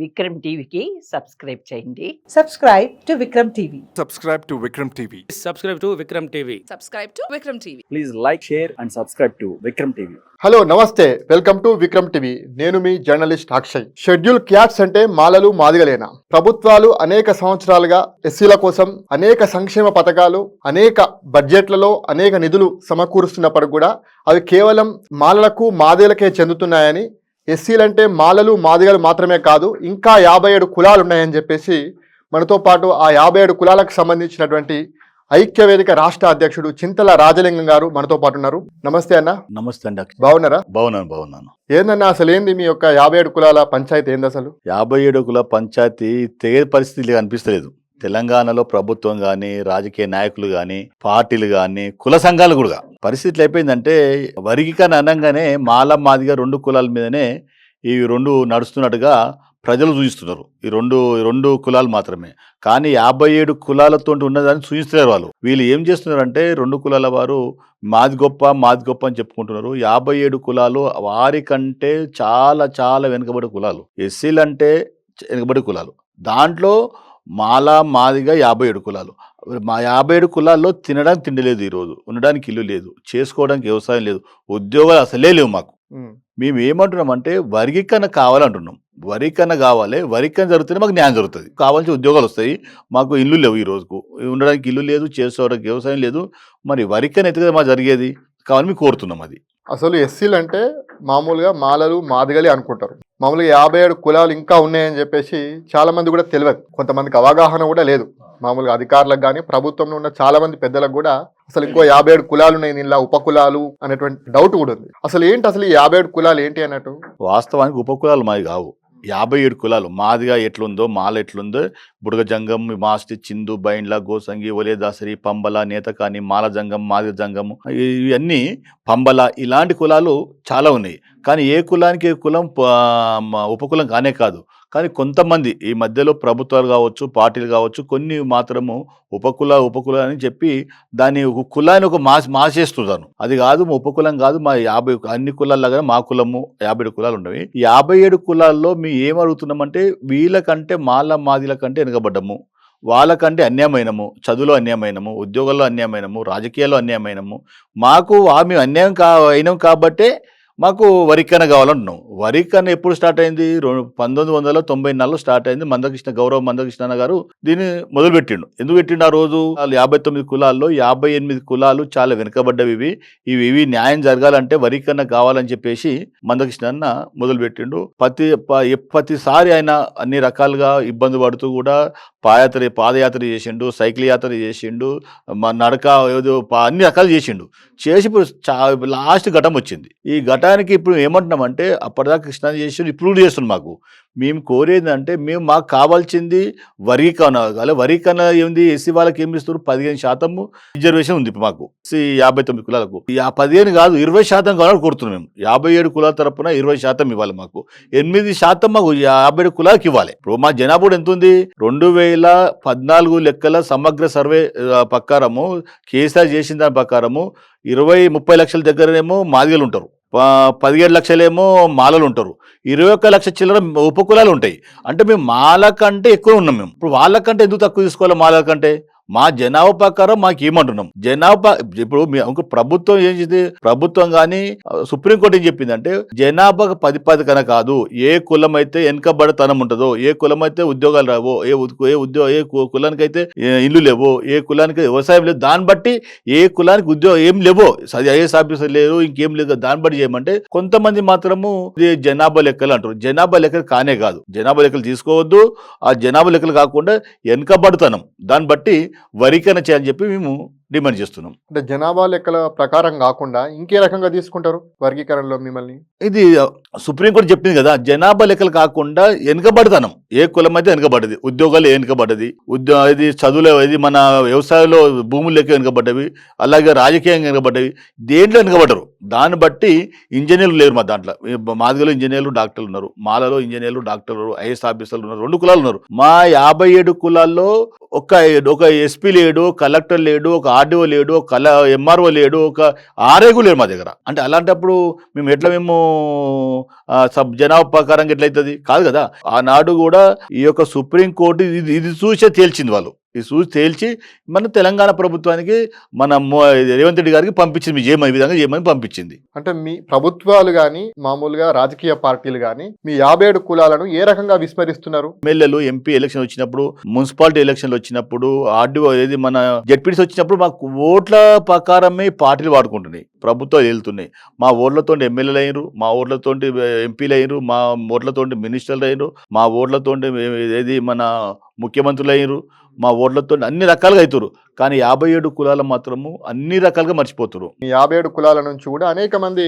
విక్రమ్ టీవీకి సబ్స్క్రైబ్ చేయండి. Subscribe to Vikram TV. Subscribe to Vikram TV. Subscribe to Vikram TV. Subscribe to Vikram TV. Please like, share and subscribe to Vikram TV. Hello నమస్తే, welcome to Vikram TV. నేను మీ journalist Akshay. Schedule cats అంటే మాలలు మాదిగలేనా? ప్రభుత్వాలు అనేక సంవత్సరాలుగా ఎస్సీల కోసం అనేక సంక్షేమ పథకాలు, అనేక బడ్జెట్లలో అనేక నిధులు సమకూరుస్తున్నప్పటికి కూడా అవి కేవలం మాలలకు మాదిగలకే చెందుతున్నాయని, ఎస్సీలంటే మాలలు మాదిగలు మాత్రమే కాదు ఇంకా 57 కులాలు ఉన్నాయని చెప్పేసి మనతో పాటు ఆ 57 కులాలకు సంబంధించినటువంటి ఐక్యవేదిక రాష్ట్ర అధ్యక్షుడు చింతల రాజలింగం గారు మనతో పాటు ఉన్నారు. నమస్తే అన్న. నమస్తే అండి. బాగున్నారా? బాగున్నాను. ఏందన్నా అసలు ఏంది మీ యొక్క 57 కులాల పంచాయతీ ఏంది అసలు? 57 కుల పంచాయతీ తెగే పరిస్థితి కనిపిస్తలేదు. తెలంగాణలో ప్రభుత్వం కానీ, రాజకీయ నాయకులు కానీ, పార్టీలు కానీ, కుల సంఘాలు కూడా పరిస్థితులు అయిపోయిందంటే వర్గీకరణ అనగానే మాల మాదిగా 2 కులాల మీదనే ఈ 2 నడుస్తున్నట్టుగా ప్రజలు చూపిస్తున్నారు. ఈ రెండు కులాలు మాత్రమే, కానీ 57 కులాలతో ఉన్నదాన్ని చూపిస్తున్నారు. వీళ్ళు ఏం చేస్తున్నారంటే 2 కులాల వారు మాది గొప్ప అని చెప్పుకుంటున్నారు. 57 కులాలు వారికంటే చాలా చాలా వెనుకబడి కులాలు. ఎస్సీలు అంటే వెనుకబడి కులాలు. దాంట్లో మాల మాదిగా 57 కులాలు. మా 57 కులాల్లో తినడానికి తిండి లేదు, ఈరోజు ఉండడానికి ఇల్లు లేదు, చేసుకోవడానికి వ్యవసాయం లేదు, ఉద్యోగాలు అసలే లేవు మాకు. మేము ఏమంటున్నామంటే వర్గీకరణ కావాలంటున్నాం. వర్గీకరణ కావాలి, వర్గీకరణ జరిగితేనే మాకు న్యాయం జరుగుతుంది. కావాల్సిన ఉద్యోగాలు వస్తాయి, మాకు ఇల్లు లేవు, ఈ రోజుకు ఉండడానికి ఇల్లు లేదు, చేసుకోవడానికి వ్యవసాయం లేదు. మరి వర్గీకరణ అయితే కదా మాకు జరిగేది, కావాలని మేము కోరుతున్నాం. అది అసలు ఎస్సీలు అంటే మామూలుగా మాలలు మాదిగలే అనుకుంటారు. మామూలుగా 57 కులాలు ఇంకా ఉన్నాయని చెప్పేసి చాలా మంది కూడా తెలియదు. కొంతమందికి అవగాహన కూడా లేదు. మామూలుగా అధికారులకు కానీ, ప్రభుత్వంలో ఉన్న చాలా మంది పెద్దలకు కూడా అసలు ఇంకో 57 కులాలు ఉన్నాయి, ఇలా ఉపకులాలు అనేటువంటి డౌట్ కూడా ఉంది. అసలు ఏంటి అసలు ఈ 57 కులాలు ఏంటి అన్నట్టు? వాస్తవానికి ఉపకులాలు మాది కావు. 57 కులాలు మాదిగా ఎట్లుందో, మాల ఎట్లుందో, బుడగ జంగం, మాస్టి, చిందు, బైండ్ల, గోసంగి, ఒలేదాసరి, పంబల, నేతకాని, మాల జంగం, మాదిగ జంగము, ఇవన్నీ పంబల, ఇలాంటి కులాలు చాలా ఉన్నాయి. కానీ ఏ కులానికి ఏ కులం ఉపకులం కానే కాదు. కానీ కొంతమంది ఈ మధ్యలో ప్రభుత్వాలు కావచ్చు, పార్టీలు కావచ్చు, కొన్ని మాత్రము ఉపకుల అని చెప్పి దాన్ని ఒక కులాన్ని ఒక మాసేస్తున్నారు. అది కాదు, ఉపకులం కాదు. మా 50 అన్ని కులాల్లాగా మా కులము 57 కులాలు ఉండవి. 57 కులాల్లో మేము ఏమడుగుతున్నామంటే వీళ్ళకంటే మాల మాదిల కంటే వెనకబడ్డము, వాళ్ళకంటే అన్యాయమైనము, చదువులో అన్యాయమైనము, ఉద్యోగాల్లో అన్యాయమైనము, రాజకీయాల్లో అన్యాయమైనము. మాకు మేము అన్యాయం అయినాం కాబట్టే మాకు వర్గీకరణ కావాలంటున్నాం. వర్గీకరణ ఎప్పుడు స్టార్ట్ అయింది? 1994లో స్టార్ట్ అయింది. గౌరవ మందకృష్ణ గారు దీన్ని మొదలుపెట్టిండు. ఎందుకు పెట్టిండు? ఆ రోజు 59 కులాల్లో 58 కులాలు చాలా వెనుకబడ్డవి. ఇవి న్యాయం జరగాలంటే వర్గీకరణ కావాలని చెప్పేసి మందకృష్ణ మొదలుపెట్టిండు. ప్రతిసారి ఆయన అన్ని రకాలుగా ఇబ్బంది పడుతూ కూడా పాదయాత్ర చేసిండు, సైకిల్ యాత్ర చేసిండు, నడక అన్ని రకాలు చేసిండు. చేసి ఇప్పుడు లాస్ట్ ఘటన వచ్చింది. ఈ ఘటానికి ఇప్పుడు ఏమంటున్నామంటే అప్పటిదాకా కృష్ణ చేసి ఇప్పుడు చేస్తున్నాం. మేము కోరేది అంటే మాకు కావాల్సింది వర్గీకరణ. వర్గీకరణ ఏంది? ఎస్సీ వాళ్ళకి ఏమి ఇస్తారు? 15% రిజర్వేషన్ ఉంది మాకు. 59 కులాలకు 15 కాదు 20% కావాలని కోరుతున్నాం. మేము 57 కులాల తరపున 20% ఇవ్వాలి. మాకు 8% మాకు 57 కులాలకు ఇవ్వాలి. ఇప్పుడు మా జనాభా ఎంత ఉంది? 2014 లెక్కల సమగ్ర సర్వే ప్రకారము, కేసీఆర్ చేసిన దాని ప్రకారము 20-30 లక్షల దగ్గరనేమో మాదిగలు ఉంటారు, 17 లక్షలేమో మాలలు ఉంటారు, 21 లక్ష చిల్లర ఉపకులాలు ఉంటాయి. అంటే మేము మాల కంటే ఎక్కువ ఉన్నాం. మేము ఇప్పుడు వాళ్ళకంటే ఎందుకు తక్కువ తీసుకోవాలి? మాల కంటే మా జనాభా ప్రకారం మాకు ఏమంటున్నాం? జనాభా ఇప్పుడు ప్రభుత్వం ఏం చేసింది? ప్రభుత్వం కానీ సుప్రీంకోర్టు ఏం చెప్పిందంటే జనాభాకు 10 కన్నా కాదు, ఏ కులం అయితే వెనుకబడతనం ఉంటుందో, ఏ కులం అయితే ఉద్యోగాలు రావో, ఏ కులానికి అయితే ఇల్లు లేవో, ఏ కులానికి వ్యవసాయం లేదు, దాన్ని బట్టి ఏ కులానికి ఉద్యోగం ఏం లేవో, ఐఏఎస్ ఆఫీసర్ లేరు, ఇంకేం లేదు, దాన్ని బట్టి చేయమంటే కొంతమంది మాత్రము జనాభా లెక్కలు అంటారు. జనాభా లెక్కలు కానే కాదు. జనాభా లెక్కలు తీసుకోవద్దు. ఆ జనాభా లెక్కలు కాకుండా వెనుకబడతనం, దాన్ని బట్టి వర్గీకరణ చేయాలని చెప్పి మేము డిమాండ్ చేస్తున్నాం. అంటే జనాభా లెక్కల ప్రకారం కాకుండా ఇంకే రకంగా తీసుకుంటారు వర్గీకరణలో మిమ్మల్ని? ఇది సుప్రీంకోర్టు చెప్పింది కదా, జనాభా లెక్కలు కాకుండా వెనుకబడతనం, ఏ కులం అయితే వెనుకబడ్డది, ఉద్యోగాలు వెనుకబడ్డది, ఇది చదువులో, ఇది మన వ్యవసాయంలో భూములు లెక్క వెనుకబడ్డవి, అలాగే రాజకీయంగా వెనుకబడ్డవి, దేంట్లో వెనుకబడ్డరు. దాన్ని బట్టి ఇంజనీర్లు లేరు మా దాంట్లో. మాదిగలో ఇంజనీర్లు డాక్టర్లు ఉన్నారు, మాలలో ఇంజనీర్లు డాక్టర్లు ఐఏఎస్ ఆఫీసర్లు ఉన్నారు. 2 కులాలు ఉన్నారు. మా 57 కులాల్లో ఒక ఎస్పీ లేడు, కలెక్టర్ లేడు, ఒక ఆర్డీఓ లేడు, ఒక ఎంఆర్ఓ లేడు, ఒక ఆర్ఐకు లేడు మా దగ్గర. అంటే అలాంటప్పుడు మేము జనాభా ప్రకారంగా ఎట్లయితుంది? కాదు కదా. ఆనాడు కూడా ఈ యొక్క సుప్రీంకోర్టు ఇది చూసే తేల్చింది. వాళ్ళు ఇది చూసి తేల్చి మన తెలంగాణ ప్రభుత్వానికి మన రేవంత్ రెడ్డి గారికి పంపించింది. మీ ఈ విధంగా చేయమని పంపించింది. అంటే మీ ప్రభుత్వాలు కానీ మామూలుగా రాజకీయ పార్టీలు కానీ మీ 57 కులాలను ఏ రకంగా విస్మరిస్తున్నారు? ఎమ్మెల్యేలు, ఎంపీ ఎలక్షన్ వచ్చినప్పుడు, మున్సిపాలిటీ ఎలక్షన్లు వచ్చినప్పుడు, ఆర్డీఓ ఏది మన జెడ్పీటీసీ వచ్చినప్పుడు మాకు ఓట్ల ప్రకారమే పార్టీలు వాడుకుంటున్నాయి, ప్రభుత్వాలు వెళ్తున్నాయి. మా ఓట్లతో ఎమ్మెల్యేలు అయ్యారు, మా ఓట్లతో ఎంపీలు అయ్యారు, మా ఓట్లతో మినిస్టర్లు అయ్యారు, మా ఓట్లతో ఏది మన ముఖ్యమంత్రులు అయ్యారు, మా ఓట్లతో అన్ని రకాలుగా అవుతారు. కానీ 57 కులాలు మాత్రము అన్ని రకాలుగా మర్చిపోతారు. ఈ 57 కులాల నుంచి కూడా అనేక మంది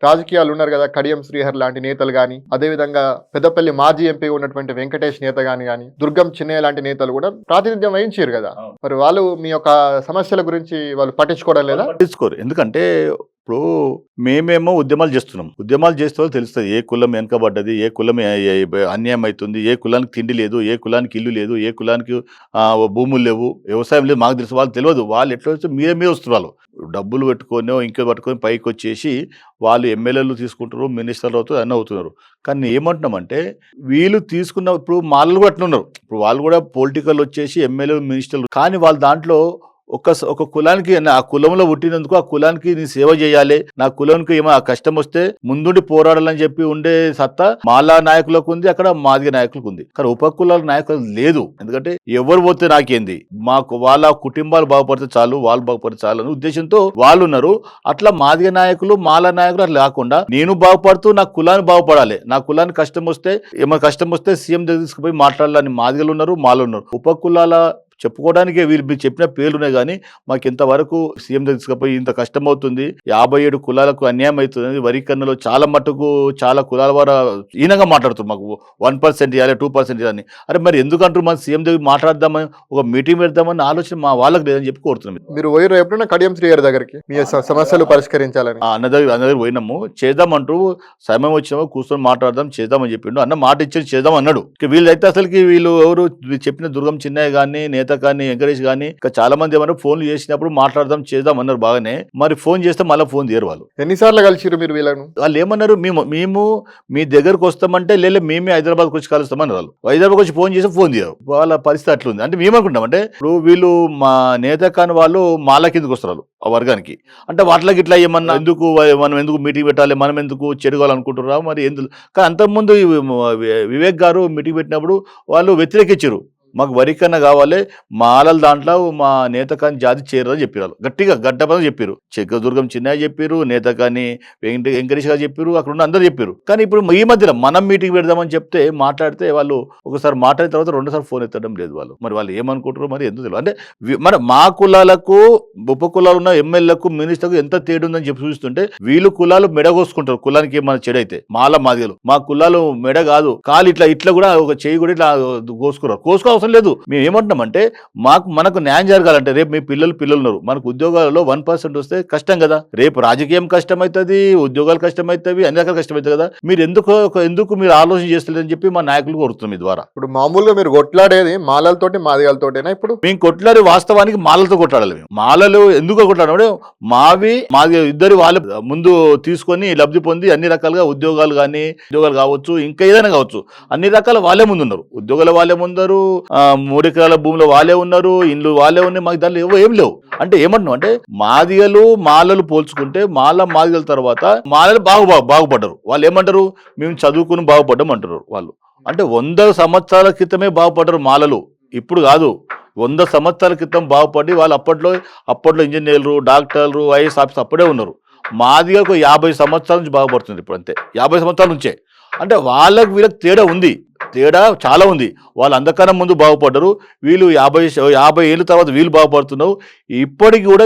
రాజకీయాలు ఉన్నారు కదా. కడియం శ్రీహర్ లాంటి నేతలు కానీ, అదేవిధంగా పెద్దపల్లి మాజీ ఎంపీ ఉన్నటువంటి వెంకటేష్ నేత కానీ, దుర్గం చిన్నయ్య లాంటి నేతలు కూడా ప్రాతినిధ్యం వహించారు కదా. మరి వాళ్ళు మీ యొక్క సమస్యల గురించి వాళ్ళు పట్టించుకోవడం లేదా? పట్టించుకోరు. ఎందుకంటే ఇప్పుడు మేమేమో ఉద్యమాలు చేస్తున్నాం. ఉద్యమాలు చేస్తే తెలుస్తుంది ఏ కులం వెనకబడ్డది, ఏ కులం అన్యాయం అవుతుంది, ఏ కులానికి తిండి లేదు, ఏ కులానికి ఇల్లు లేదు, ఏ కులానికి భూములు లేవు, వ్యవసాయం లేదు. మాకు తెలుసు, వాళ్ళు తెలియదు. వాళ్ళు ఎట్లా వచ్చి మీరే వస్తున్నారు. వాళ్ళు డబ్బులు పెట్టుకొని ఇంకో పట్టుకొని పైకి వచ్చేసి వాళ్ళు ఎమ్మెల్యేలు తీసుకుంటారు, మినిస్టర్లు అవుతారు, అన్నీ అవుతున్నారు. కానీ ఏమంటున్నామంటే వీళ్ళు తీసుకున్న ఇప్పుడు మాలలు కూడా అట్లా ఉన్నారు. ఇప్పుడు వాళ్ళు కూడా పొలిటికల్ వచ్చేసి ఎమ్మెల్యేలు, మినిస్టర్లు. కానీ వాళ్ళ దాంట్లో ఒక కులానికి, ఆ కులంలో పుట్టినందుకు ఆ కులానికి నేను సేవ చేయాలి, నా కులానికి ఏమో ఆ కష్టం వస్తే ముందుండి పోరాడాలని చెప్పి ఉండే సత్తా మాలా నాయకులకు ఉంది, అక్కడ మాదిగ నాయకులకు ఉంది. కానీ ఉపకులాల నాయకులు లేదు. ఎందుకంటే ఎవరు పోతే నాకేంది, మాకు వాళ్ళ కుటుంబాలు బాగుపడితే చాలు, వాళ్ళు బాగుపడితే చాలు అనే ఉద్దేశంతో వాళ్ళు ఉన్నారు. అట్లా మాదిగ నాయకులు, మాలా నాయకులు అట్లా కాకుండా నేను బాగుపడుతూ నా కులాన్ని బాగుపడాలి, నా కులానికి కష్టం వస్తే ఏమైనా కష్టం వస్తే సీఎం దగ్గర తీసుకుపోయి మాట్లాడాలని మాదిగలు ఉన్నారు, మాలు ఉన్నారు. ఉపకులాల చెప్పుకోవడానికే వీళ్ళు మీరు చెప్పిన పేర్లున్నాయి. కానీ మాకు ఇంతవరకు సీఎం తీసుకుపోయి ఇంత కష్టం అవుతుంది, 57 కులాలకు అన్యాయం అవుతుంది, వరికన్నలో చాలా మట్టుకు చాలా కులాల వారు ఈనంగా మాట్లాడుతారు. మాకు 1% ఇవ్వాలి, 2% ఇవ్వాలి. అరే మరి ఎందుకంటారు? మన సీఎం దగ్గర మాట్లాడదామని, ఒక మీటింగ్ పెడదామని ఆలోచన మా వాళ్ళకి లేదని చెప్పి కోరుతున్నాం. మీరు పోయిన ఎప్పుడైనా కడియం శ్రీహరి దగ్గరికి మీ సమస్యలు పరిష్కరించాలని? అన్న దగ్గర పోయినాము, చేద్దామంటూ సమయం వచ్చినాము, కూర్చొని మాట్లాడదాం, చేద్దామని చెప్పిండు. అన్న మాట ఇచ్చి చేద్దాం అన్నాడు. వీళ్ళైతే అసలుకి వీళ్ళు ఎవరు చెప్పిన దుర్గం చిన్నయ్య కానీ, నేత కానీ, వెంకటేష్ కానీ, ఇంకా చాలా మంది ఏమన్నా ఫోన్లు చేసినప్పుడు మాట్లాడదాం చేద్దాం అన్నారు బాగానే. మరి ఫోన్ చేస్తే మళ్ళీ ఫోన్ చేయరు వాళ్ళు. ఎన్నిసార్లు కలిసిరు మీరు వీళ్ళను? వాళ్ళు ఏమన్నారు, మేము మీ దగ్గరకు వస్తామంటే లేదు, మేమే హైదరాబాద్కి వచ్చి కలుస్తామన్నారు. వాళ్ళు హైదరాబాద్కి వచ్చి ఫోన్ చేస్తే ఫోన్ చేయరు. వాళ్ళ పరిస్థితి అట్లుంది. అంటే మేమనుకుంటాం అంటే ఇప్పుడు వీళ్ళు మా నేత కాని వాళ్ళు మాల కిందకు వస్తారు ఆ వర్గానికి. అంటే వాటికి ఇట్లా ఏమన్నా మనం ఎందుకు మీటింగ్ పెట్టాలి, మనం ఎందుకు చెడుకోవాలనుకుంటున్నారా మరి ఎందుకు? కానీ అంతకుముందు వివేక్ గారు మీటింగ్ పెట్టినప్పుడు వాళ్ళు వ్యతిరేకించారు. మాకు వరికన్న కావాలి, మాలల దాంట్లో మా నేత కానీ జాతి చేరదని చెప్పారు. గట్టిగా గడ్డపదని చెప్పారు. దుర్గం చిన్నయ్య చెప్పారు, నేత కానీ వెంకటేష్ గారు చెప్పారు, అక్కడ ఉన్న అందరూ చెప్పారు. కానీ ఇప్పుడు ఈ మధ్యలో మనం మీటింగ్ పెడదామని చెప్తే మాట్లాడితే వాళ్ళు ఒకసారి మాట్లాడిన తర్వాత 2సార్లు ఫోన్ ఎత్తడం లేదు వాళ్ళు. మరి వాళ్ళు ఏమనుకుంటారో మరి ఎందుకు తెలియదు. అంటే మరి మా కులాలకు, ఉప కులాలు ఉన్న ఎమ్మెల్యేలకు, మినిస్టర్కు ఎంత తేడా ఉందని చెప్పి చూస్తుంటే వీళ్ళు కులాలు మెడగోసుకుంటారు. కులానికి ఏమైనా చెడైతే మాదిగలు, మా కులాలు మెడ కాదు, కాలు ఇట్లా కూడా ఒక చేయి కూడా ఇట్లా కోసుకో అవసరం లేదు. మేము ఏమంటున్నామంటే మనకు న్యాయం జరగాలంటే రేపు మీ పిల్లలు ఉన్నారు, మనకు ఉద్యోగాలలో 1% వస్తే కష్టం కదా. రేపు రాజకీయం కష్టమవుతుంది, ఉద్యోగాలు కష్టమవుతాయి, అన్ని రకాల కష్టమవుతుంది కదా. మీరు ఎందుకు మీరు ఆలోచన చేస్తలేదని చెప్పి మా నాయకులు కోరుతున్నాం. మీ ద్వారా ఇప్పుడు మామూలుగా మీరు కొట్లాడేది మాలలతోటి మాదిగలతోటేనా? ఇప్పుడు మేము కొట్లాడి వాస్తవానికి మాలలతో కొట్లాడాలి. మేము మాలలు ఎందుకు కొట్లాడాలి? మాది ఇద్దరు వాళ్ళ ముందు తీసుకొని లబ్ధి పొంది అన్ని రకాలుగా ఉద్యోగాలు కావచ్చు, ఇంకా ఏదైనా కావచ్చు, అన్ని రకాల వాళ్ళే ముందున్నారు. ఉద్యోగాలు వాళ్ళే ముందరు, 3 ఎకరాల భూమిలో వాళ్ళే ఉన్నారు, ఇండ్లు వాళ్ళే ఉన్నాయి. మాకు దాంట్లో ఏం లేవు. అంటే ఏమంటున్నాం అంటే మాదిగలు మాలలు పోల్చుకుంటే మాదిగల తర్వాత మాలలు బాగుపడ్డారు. వాళ్ళు ఏమంటారు? మేము చదువుకుని బాగుపడ్డాం అంటారు వాళ్ళు. అంటే 100 సంవత్సరాల క్రితమే బాగుపడ్డారు మాలలు, ఇప్పుడు కాదు. 100 సంవత్సరాల క్రితం బాగుపడి వాళ్ళు అప్పట్లో ఇంజనీర్లు, డాక్టర్లు, ఐఏఎస్ ఆఫీసర్ అప్పుడే ఉన్నారు. మాదిగలకు 50 సంవత్సరాల నుంచి బాగుపడుతుంది ఇప్పుడు. అంతే 50 సంవత్సరాల నుంచే. అంటే వీళ్ళకి తేడా చాలా ఉంది. వాళ్ళు అంతకన్నా ముందు బాగుపడ్డారు, వీళ్ళు 50 ఏళ్ళ తర్వాత వీళ్ళు బాగుపడుతున్నారు. ఇప్పటికి కూడా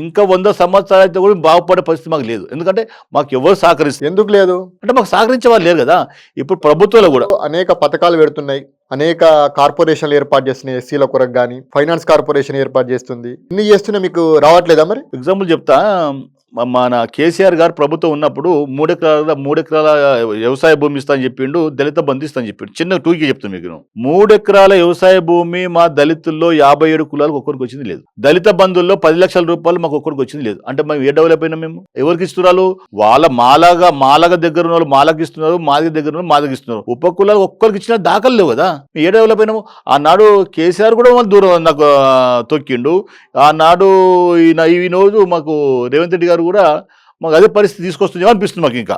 ఇంకా 100 సంవత్సరాలు అయితే కూడా బాగుపడే పరిస్థితి మాకు లేదు. ఎందుకంటే మాకు ఎవరు సహకరిస్తారు? ఎందుకు లేదు అంటే మాకు సహకరించే వాళ్ళు లేరు కదా. ఇప్పుడు ప్రభుత్వాలు కూడా అనేక పథకాలు పెడుతున్నాయి, అనేక కార్పొరేషన్లు ఏర్పాటు చేస్తున్నాయి. ఎస్సీల కొరకు కానీ ఫైనాన్స్ కార్పొరేషన్ ఏర్పాటు చేస్తుంది. ఇన్ని చేస్తున్నా మీకు రావట్లేదా? మరి ఎగ్జాంపుల్ చెప్తా. మన కేసీఆర్ గారు ప్రభుత్వం ఉన్నప్పుడు 3 ఎకరాల వ్యవసాయ భూమి ఇస్తా అని చెప్పిండు, దళిత బంధు ఇస్తా అని చెప్పిండు. చిన్న టూకి చెప్తాను మీకు. 3 ఎకరాల వ్యవసాయ భూమి మా దళితుల్లో 57 కులాలకు ఒక్కరికి వచ్చింది లేదు. దళిత బంధుల్లో 10 లక్షల రూపాయలు మాకు ఒక్కరికి వచ్చింది లేదు. అంటే మేము ఏ డెవలప్ అయినా? మేము ఎవరికి ఇస్తున్నారు? వాళ్ళ మాలగ దగ్గర ఉన్న వాళ్ళు మాలకి ఇస్తున్నారు, మాదిగ దగ్గర ఉన్న మాదిగ ఇస్తున్నారు. ఉపకులాలు ఒక్కరికి ఇచ్చిన దాఖలు లేవు కదా. ఏ డెవలప్ అయినాము? ఆనాడు కేసీఆర్ కూడా వాళ్ళు దూరం నాకు తొక్కిండు. ఆనాడు ఈ రోజు మాకు రేవంత్ రెడ్డి గారు కూడా మాకు అదే పరిస్థితి తీసుకొస్తుందేమో అనిపిస్తుంది మాకు. ఇంకా